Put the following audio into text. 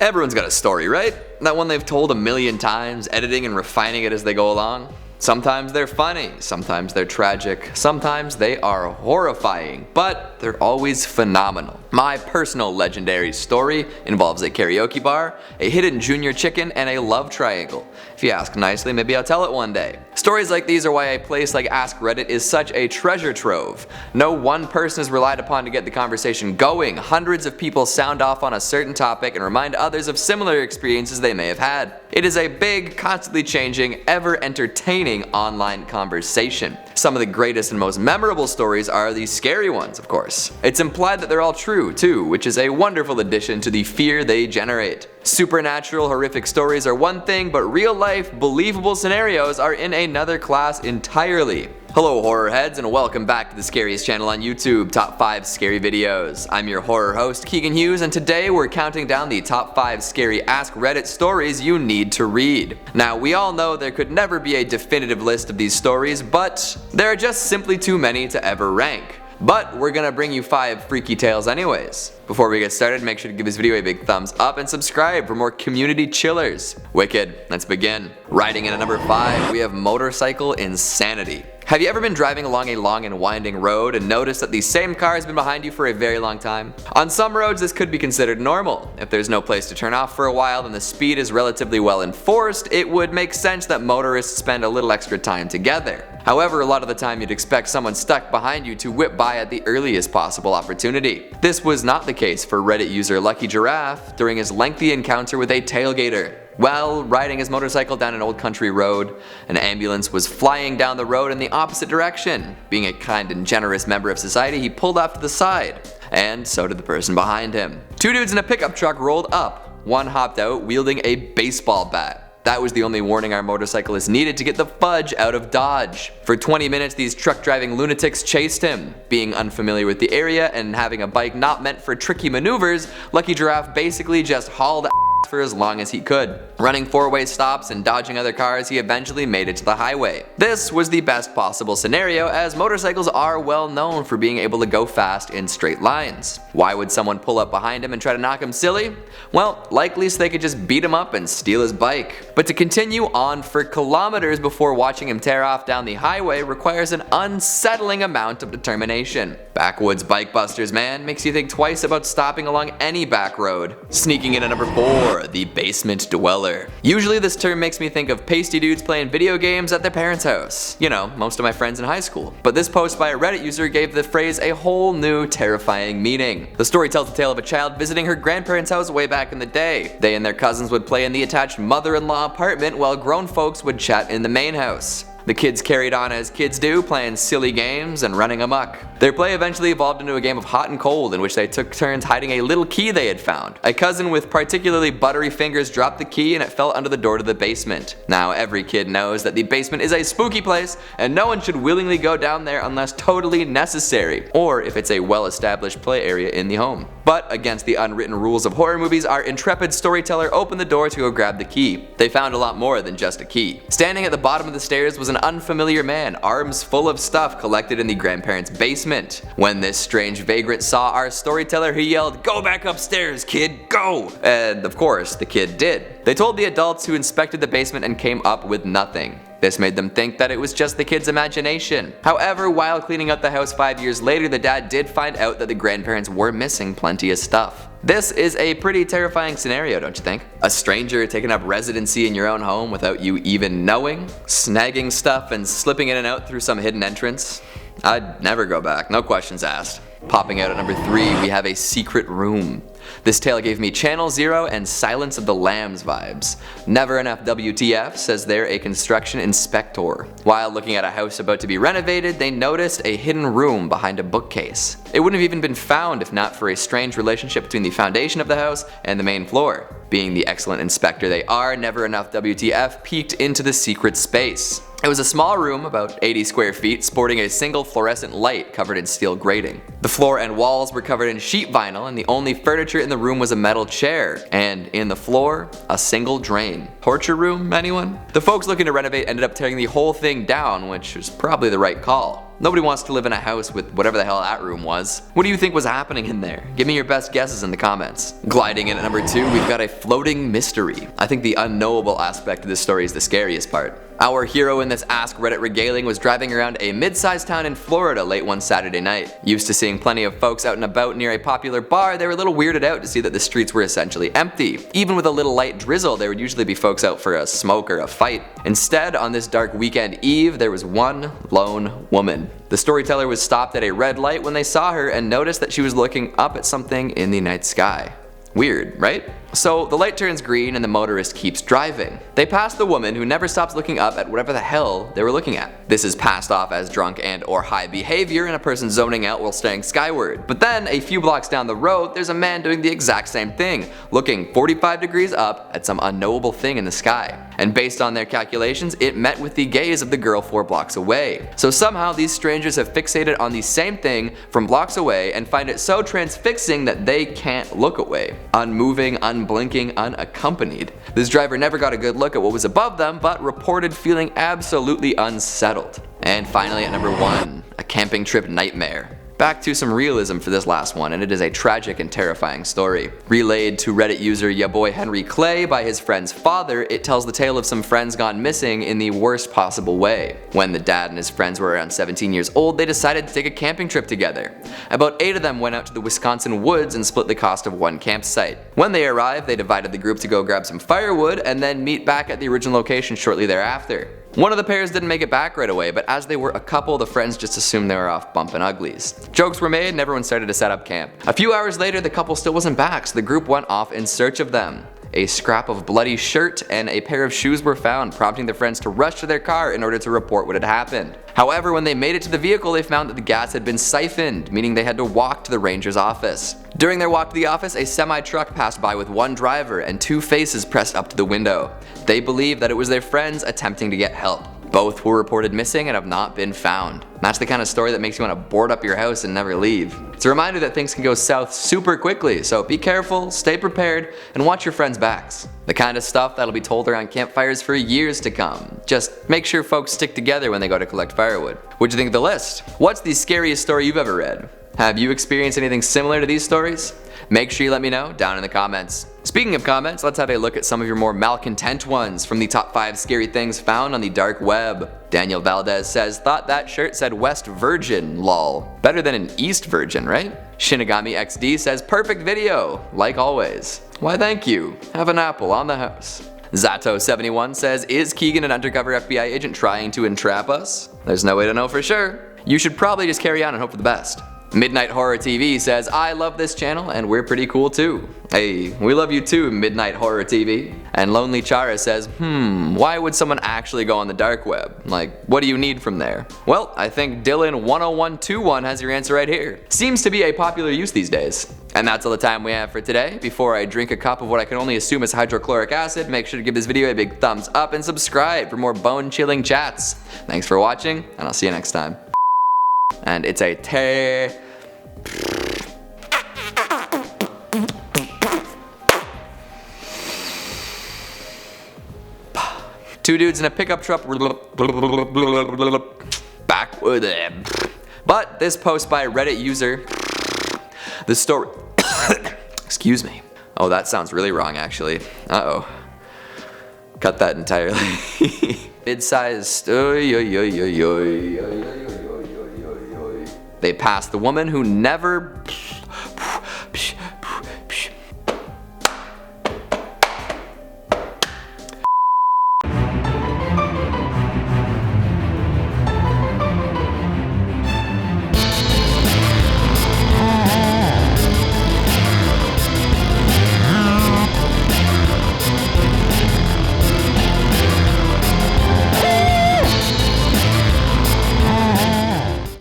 Everyone's got a story, right? That one they've told a million times, editing and refining it as they go along. Sometimes they're funny, sometimes they're tragic, sometimes they are horrifying, but they're always phenomenal. My personal legendary story involves a karaoke bar, a hidden junior chicken, and a love triangle. If you ask nicely, maybe I'll tell it one day. Stories like these are why a place like Askreddit is such a treasure trove. No one person is relied upon to get the conversation going. Hundreds of people sound off on a certain topic and remind others of similar experiences they may have had. It is a big, constantly changing, ever entertaining online conversation. Some of the greatest and most memorable stories are the scary ones, of course. It's implied that they're all true, too, which is a wonderful addition to the fear they generate. Supernatural, horrific stories are one thing, but real-life, believable scenarios are in another class entirely. Hello horror heads and welcome back to the Scariest channel on YouTube, Top 5 Scary Videos. I'm your horror host Keegan Hughes and today we're counting down the top 5 scary Askreddit stories you need to read. Now we all know there could never be a definitive list of these stories, but there are just simply too many to ever rank. But we're gonna bring you 5 freaky tales anyways. Before we get started, make sure to give this video a big thumbs up and subscribe for more community chillers. Wicked, let's begin. Riding in at number 5, we have motorcycle insanity. Have you ever been driving along a long and winding road and noticed that the same car has been behind you for a very long time? On some roads this could be considered normal. If there's no place to turn off for a while and the speed is relatively well enforced, it would make sense that motorists spend a little extra time together. However, a lot of the time you'd expect someone stuck behind you to whip by at the earliest possible opportunity. This was not the case for Reddit user Lucky Giraffe during his lengthy encounter with a tailgater. While riding his motorcycle down an old country road, an ambulance was flying down the road in the opposite direction. Being a kind and generous member of society, he pulled off to the side, and so did the person behind him. 2 dudes in a pickup truck rolled up. One hopped out wielding a baseball bat. That was the only warning our motorcyclist needed to get the fudge out of Dodge. For 20 minutes these truck driving lunatics chased him. Being unfamiliar with the area and having a bike not meant for tricky maneuvers, Lucky Giraffe basically just hauled for as long as he could. Running 4-way stops and dodging other cars, he eventually made it to the highway. This was the best possible scenario as motorcycles are well known for being able to go fast in straight lines. Why would someone pull up behind him and try to knock him silly? Well, likely so they could just beat him up and steal his bike. But to continue on for kilometers before watching him tear off down the highway requires an unsettling amount of determination. Backwoods bike busters, man, makes you think twice about stopping along any back road. Sneaking in at number 4, the basement dweller. Usually this term makes me think of pasty dudes playing video games at their parents' house. You know, most of my friends in high school. But this post by a Reddit user gave the phrase a whole new terrifying meaning. The story tells the tale of a child visiting her grandparents' house way back in the day. They and their cousins would play in the attached mother-in-law apartment while grown folks would chat in the main house. The kids carried on as kids do, playing silly games and running amok. Their play eventually evolved into a game of hot and cold in which they took turns hiding a little key they had found. A cousin with particularly buttery fingers dropped the key and it fell under the door to the basement. Now every kid knows that the basement is a spooky place and no one should willingly go down there unless totally necessary, or if it's a well-established play area in the home. But against the unwritten rules of horror movies, our intrepid storyteller opened the door to go grab the key. They found a lot more than just a key. Standing at the bottom of the stairs was an unfamiliar man, arms full of stuff collected in the grandparents' basement. When this strange vagrant saw our storyteller, he yelled, "Go back upstairs, kid, go!" And of course, the kid did. They told the adults who inspected the basement and came up with nothing. This made them think that it was just the kid's imagination. However, while cleaning up the house 5 years later, the dad did find out that the grandparents were missing plenty of stuff. This is a pretty terrifying scenario, don't you think? A stranger taking up residency in your own home without you even knowing, snagging stuff and slipping in and out through some hidden entrance. I'd never go back, no questions asked. Popping out at number 3, we have a secret room. This tale gave me Channel Zero and Silence of the Lambs vibes. Never Enough WTF says they're a construction inspector. While looking at a house about to be renovated, they noticed a hidden room behind a bookcase. It wouldn't have even been found if not for a strange relationship between the foundation of the house and the main floor. Being the excellent inspector they are, Never Enough WTF peeked into the secret space. It was a small room, about 80 square feet, sporting a single fluorescent light covered in steel grating. The floor and walls were covered in sheet vinyl and the only furniture in the room was a metal chair, and in the floor, a single drain. Torture room, anyone? The folks looking to renovate ended up tearing the whole thing down, which was probably the right call. Nobody wants to live in a house with whatever the hell that room was. What do you think was happening in there? Give me your best guesses in the comments. Gliding in at number 2, we've got a floating mystery. I think the unknowable aspect of this story is the scariest part. Our hero in this Askreddit regaling was driving around a mid-sized town in Florida late one Saturday night. Used to seeing plenty of folks out and about near a popular bar, they were a little weirded out to see that the streets were essentially empty. Even with a little light drizzle, there would usually be folks out for a smoke or a fight. Instead, on this dark weekend eve, there was one lone woman. The storyteller was stopped at a red light when they saw her and noticed that she was looking up at something in the night sky. Weird, right? So the light turns green and the motorist keeps driving. They pass the woman who never stops looking up at whatever the hell they were looking at. This is passed off as drunk and or high behavior and a person zoning out while staring skyward. But then a few blocks down the road, there's a man doing the exact same thing, looking 45 degrees up at some unknowable thing in the sky. And based on their calculations, it met with the gaze of the girl 4 blocks away. So somehow these strangers have fixated on the same thing from blocks away and find it so transfixing that they can't look away. Unmoving, unblinking, unaccompanied. This driver never got a good look at what was above them, but reported feeling absolutely unsettled. And finally at number 1, a camping trip nightmare. Back to some realism for this last one, and it is a tragic and terrifying story. Relayed to Reddit user yaboy Henry Clay by his friend's father, it tells the tale of some friends gone missing in the worst possible way. When the dad and his friends were around 17 years old, they decided to take a camping trip together. About 8 of them went out to the Wisconsin woods and split the cost of one campsite. When they arrived, they divided the group to go grab some firewood and then meet back at the original location shortly thereafter. One of the pairs didn't make it back right away, but as they were a couple, the friends just assumed they were off bumping uglies. Jokes were made and everyone started to set up camp. A few hours later, the couple still wasn't back, so the group went off in search of them. A scrap of bloody shirt and a pair of shoes were found, prompting the friends to rush to their car in order to report what had happened. However, when they made it to the vehicle, they found that the gas had been siphoned, meaning they had to walk to the ranger's office. During their walk to the office, a semi-truck passed by with one driver and 2 faces pressed up to the window. They believe that it was their friends attempting to get help. Both were reported missing and have not been found. That's the kind of story that makes you want to board up your house and never leave. It's a reminder that things can go south super quickly, so be careful, stay prepared, and watch your friends' backs. The kind of stuff that'll be told around campfires for years to come. Just make sure folks stick together when they go to collect firewood. What'd you think of the list? What's the scariest story you've ever read? Have you experienced anything similar to these stories? Make sure you let me know down in the comments. Speaking of comments, let's have a look at some of your more malcontent ones from the top 5 scary things found on the dark web. Daniel Valdez says, thought that shirt said West Virgin, lol. Better than an East Virgin, right? Shinigami XD says, perfect video, like always. Why thank you, have an apple on the house. Zato71 says, is Keegan an undercover FBI agent trying to entrap us? There's no way to know for sure. You should probably just carry on and hope for the best. Midnight Horror TV says, I love this channel and we're pretty cool too. Hey, we love you too, Midnight Horror TV. And Lonely Chara says, why would someone actually go on the dark web? Like, what do you need from there? Well, I think Dylan10121 has your answer right here. Seems to be a popular use these days. And that's all the time we have for today. Before I drink a cup of what I can only assume is hydrochloric acid, make sure to give this video a big thumbs up and subscribe for more bone-chilling chats. Thanks for watching, and I'll see you next time. And it's a two dudes in a pickup truck back with them. But this post by Reddit user, the story excuse me. Oh, that sounds really wrong actually. Uh-oh. Cut that entirely. Mid-sized. They passed the woman who never